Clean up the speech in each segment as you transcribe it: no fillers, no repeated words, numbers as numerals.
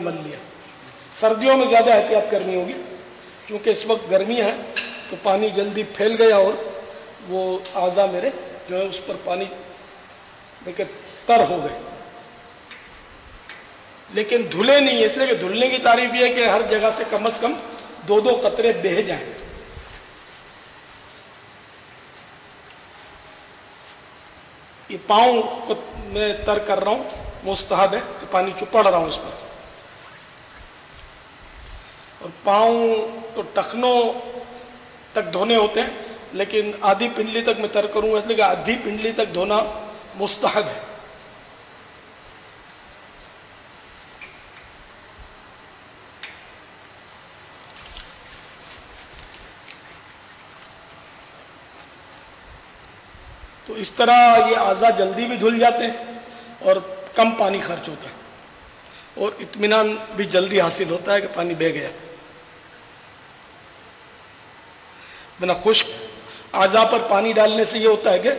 مل لیا۔ سردیوں میں زیادہ احتیاط کرنی ہوگی کیونکہ اس وقت گرمی ہے تو پانی جلدی پھیل گیا اور وہ اعضاء میرے جو ہے اس پر پانی دیکھیں تر ہو گئے، لیکن دھلے نہیں ہے، اس لیے کہ دھلنے کی تعریف یہ ہے کہ ہر جگہ سے کم از کم 2 قطرے بہہ جائیں۔ یہ پاؤں کو میں تر کر رہا ہوں، مستحب ہے کہ پانی چپڑ رہا ہوں اس پر، اور پاؤں تو ٹخنوں تک دھونے ہوتے ہیں، لیکن آدھی پنڈلی تک میں تر کروں گا، اس لیے کہ آدھی پنڈلی تک دھونا مستحب ہے۔ تو اس طرح یہ اعضاء جلدی بھی دھل جاتے ہیں اور کم پانی خرچ ہوتا ہے، اور اطمینان بھی جلدی حاصل ہوتا ہے کہ پانی بہہ گیا۔ بنا خشک اعضاء پر پانی ڈالنے سے یہ ہوتا ہے کہ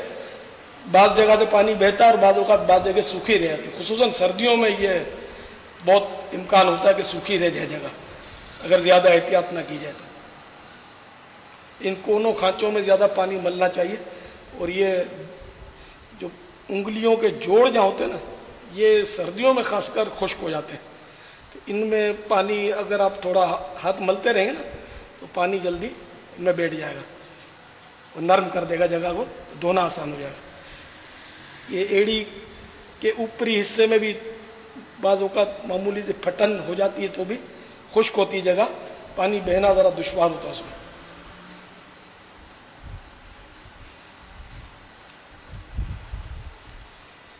بعض جگہ سے پانی بہتا ہے اور بعض اوقات بعض جگہ سوکھی رہ جاتی، خصوصاً سردیوں میں یہ بہت امکان ہوتا ہے کہ سوکھی رہ جائے جگہ اگر زیادہ احتیاط نہ کی جائے تو۔ ان کونوں کھانچوں میں زیادہ پانی ملنا چاہیے، اور یہ جو انگلیوں کے جوڑ جہاں ہوتے ہیں نا، یہ سردیوں میں خاص کر خشک ہو جاتے ہیں، تو ان میں پانی اگر آپ تھوڑا ہاتھ ملتے رہیں گے نا تو پانی جلدی ان میں بیٹھ جائے گا اور نرم کر دے گا جگہ کو، دھونا آسان ہو جائے گا۔ یہ ایڑی کے اوپری حصے میں بھی بعض اوقات معمولی سے پھٹن ہو جاتی ہے تو بھی خشک ہوتی جگہ، پانی بہنا ذرا دشوار ہوتا ہے اس میں۔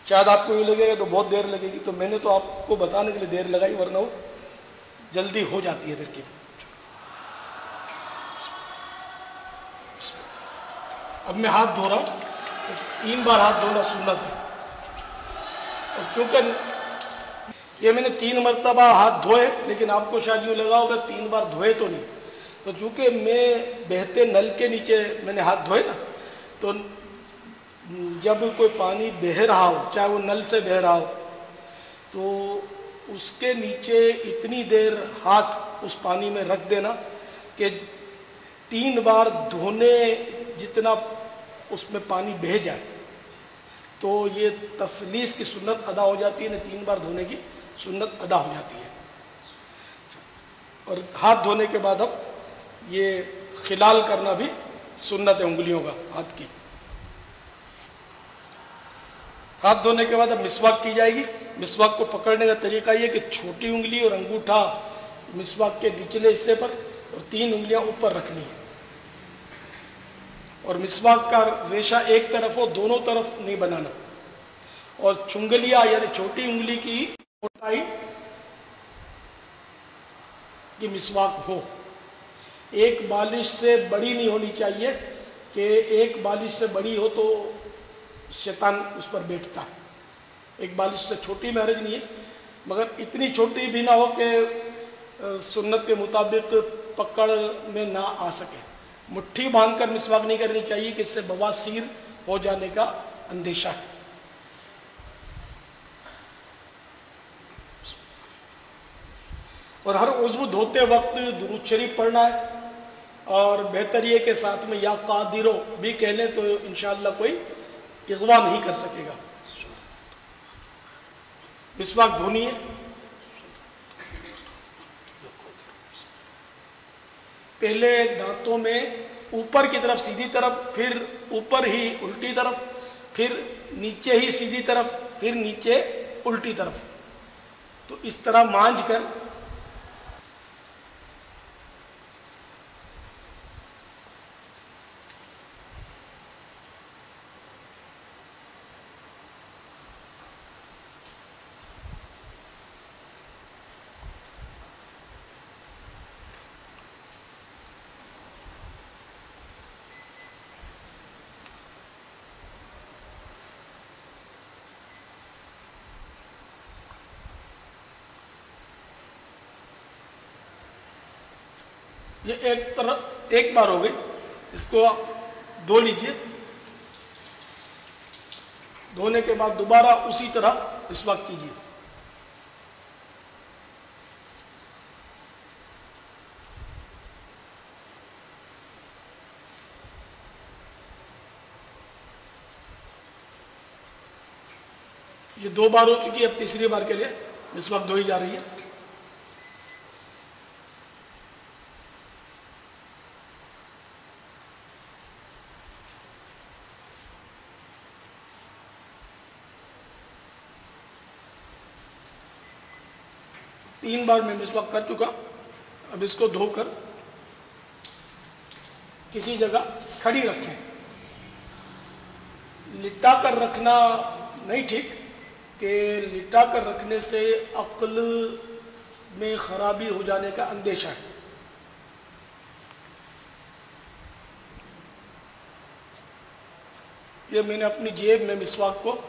شاید آپ کو یہ لگے گا تو بہت دیر لگے گی، تو میں نے تو آپ کو بتانے کے لیے دیر لگائی، ورنہ وہ جلدی ہو جاتی ہے ترکیب۔ اب میں ہاتھ دھو رہا ہوں، 3 بار ہاتھ دھونا سنت ہے، اور چونکہ یہ میں نے 3 مرتبہ ہاتھ دھوئے، لیکن آپ کو شاید یوں لگا ہوگا 3 بار دھوئے تو نہیں، تو چونکہ میں بہتے نل کے نیچے میں نے ہاتھ دھوئے نا، تو جب کوئی پانی بہہ رہا ہو، چاہے وہ نل سے بہہ رہا ہو، تو اس کے نیچے اتنی دیر ہاتھ اس پانی میں رکھ دینا کہ 3 بار دھونے جتنا اس میں پانی بہہ جائے، تو یہ تسلیس کی سنت ادا ہو جاتی ہے، 3 بار دھونے کی سنت ادا ہو جاتی ہے۔ اور ہاتھ دھونے کے بعد اب یہ خلال کرنا بھی سنت ہے انگلیوں کا ہاتھ کی۔ ہاتھ دھونے کے بعد اب مسواک کی جائے گی۔ مسواک کو پکڑنے کا طریقہ یہ کہ چھوٹی انگلی اور انگوٹھا مسواک کے نچلے حصے پر اور 3 انگلیاں اوپر رکھنی ہیں، اور مسواک کا ریشہ ایک طرف ہو، دونوں طرف نہیں بنانا، اور چنگلیاں یعنی چھوٹی انگلی کی موٹائی کی مسواک ہو، ایک بالش سے بڑی نہیں ہونی چاہیے کہ ایک بالش سے بڑی ہو تو شیطان اس پر بیٹھتا ہے، ایک بالش سے چھوٹی میں حرج نہیں ہے، مگر اتنی چھوٹی بھی نہ ہو کہ سنت کے مطابق پکڑ میں نہ آ سکے۔ مٹھی باندھ کر مسواک نہیں کرنی چاہیے کہ اس سے بواسیر ہو جانے کا اندیشہ ہے۔ اور ہر عضو دھوتے وقت درود شریف پڑھنا ہے، اور بہتر یہ کہ ساتھ میں یا قادرو بھی کہہ لیں تو انشاءاللہ کوئی اغوا نہیں کر سکے گا۔ مسواک دھونی ہے، پہلے دانتوں میں اوپر کی طرف سیدھی طرف، پھر اوپر ہی الٹی طرف، پھر نیچے ہی سیدھی طرف، پھر نیچے الٹی طرف، تو اس طرح مانجھ کر یہ ایک بار ہو گئی، اس کو دھو لیجئے، دھونے کے بعد دوبارہ اسی طرح مسواک کیجیے۔ یہ 2 بار ہو چکی ہے، اب تیسری بار کے لیے مسواک دھوئی جا رہی ہے۔ تین بار میں مسواک کر چکا، اب اس کو دھو کر کسی جگہ کھڑی رکھیں۔ لٹا کر رکھنا نہیں ٹھیک، کہ لٹا کر رکھنے سے عقل میں خرابی ہو جانے کا اندیشہ ہے۔ یہ میں نے اپنی جیب میں مسواک کو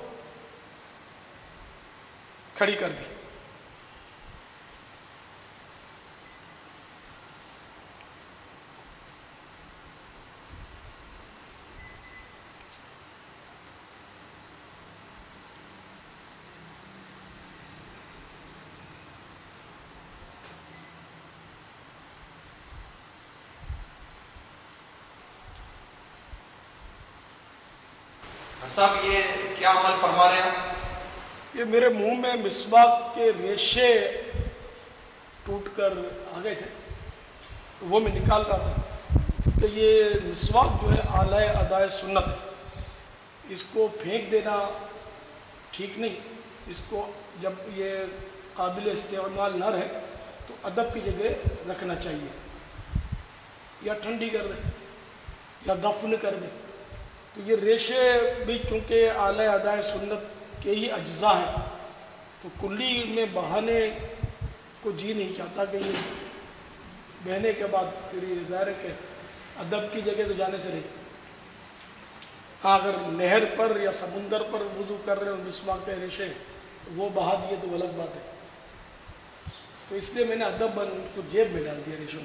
کھڑی کر دی۔ صاحب یہ کیا عمل فرما رہے ہیں؟ یہ میرے منہ میں مسواک کے ریشے ٹوٹ کر آ گئے تھے، وہ میں نکال رہا تھا کہ یہ مسواک جو ہے اعلی ادائے سنت ہے، اس کو پھینک دینا ٹھیک نہیں۔ اس کو جب یہ قابل استعمال نہ رہے تو ادب کی جگہ رکھنا چاہیے، یا ٹھنڈی کر دیں یا دفن کر دیں۔ تو یہ ریشے بھی چونکہ اعلی ادائے سنت کے ہی اجزاء ہیں، تو کلی میں بہانے کو جی نہیں چاہتا کہ یہ بہنے کے بعد پھر یہ ظاہر ہے کہ ادب کی جگہ تو جانے سے رہی۔ ہاں اگر نہر پر یا سمندر پر وضو کر رہے ہو مسواک کے ریشے وہ بہا دیے تو الگ بات ہے، تو اس لیے میں نے ادب کو جیب میں ڈال دیا ریشوں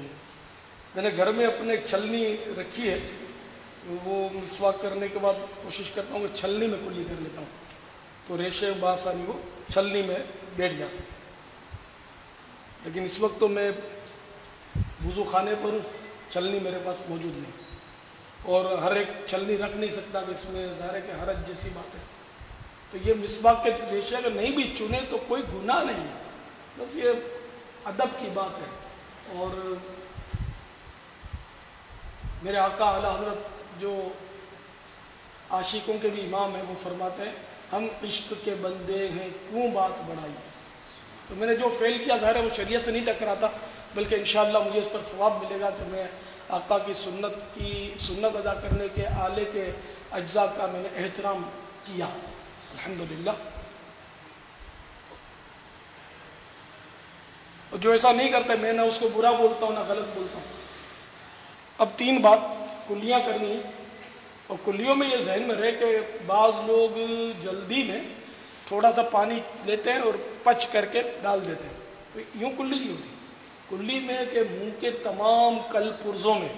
میں نے گھر میں اپنے ایک چھلنی رکھی ہے، وہ مسواک کرنے کے بعد کوشش کرتا ہوں کہ چھلنی میں کلی کر لیتا ہوں، تو ریشے بآسانی وہ چھلنی میں بیٹھ جاتے ہیں۔ لیکن اس وقت تو میں وضو خانے پر ہوں، چھلنی میرے پاس موجود نہیں، اور ہر ایک چھلنی رکھ نہیں سکتا کہ اس میں ظاہر ہے کہ حرج جیسی بات ہے۔ تو یہ مسواک کے ریشے اگر نہیں بھی چنے تو کوئی گناہ نہیں ہے، بس یہ ادب کی بات ہے۔ اور میرے آقا اعلیٰ حضرت جو عاشقوں کے بھی امام ہیں وہ فرماتے ہیں ہم عشق کے بندے ہیں کیوں بات بڑھائی۔ تو میں نے جو فعل کیا ظاہر ہے وہ شریعت سے نہیں ٹکراتا، بلکہ انشاءاللہ مجھے اس پر ثواب ملے گا کہ میں آقا کی سنت ادا کرنے کے آلے کے اجزاء کا میں نے احترام کیا الحمدللہ۔ اور جو ایسا نہیں کرتا میں نہ اس کو برا بولتا ہوں نہ غلط بولتا ہوں۔ اب 3 بات کلیاں کرنی ہیں، اور کلیوں میں یہ ذہن میں رہے کہ بعض لوگ جلدی میں تھوڑا سا پانی لیتے ہیں اور پچ کر کے ڈال دیتے ہیں، تو یوں کلی نہیں ہوتی۔ کلی میں کہ منہ کے تمام کل پرزوں میں،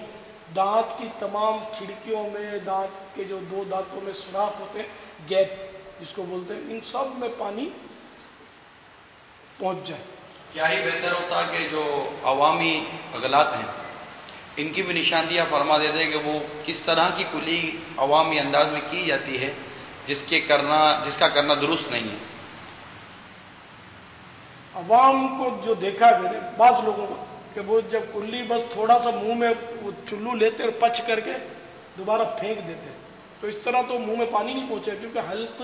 دانت کی تمام کھڑکیوں میں، دانت کے جو 2 دانتوں میں سوراخ ہوتے ہیں گیپ جس کو بولتے ہیں، ان سب میں پانی پہنچ جائے۔ کیا ہی بہتر ہوتا کہ جو عوامی اغلاط ہیں ان کی بھی نشاندہیاں فرما دیتے کہ وہ کس طرح کی کلی عوامی انداز میں کی جاتی ہے جس کا کرنا درست نہیں ہے۔ عوام کو جو دیکھا ہے میں نے بعض لوگوں کو کہ وہ جب کلی بس تھوڑا سا منہ میں وہ چلو لیتے اور پچ کر کے دوبارہ پھینک دیتے، تو اس طرح تو منہ میں پانی نہیں پہنچے، کیونکہ حلق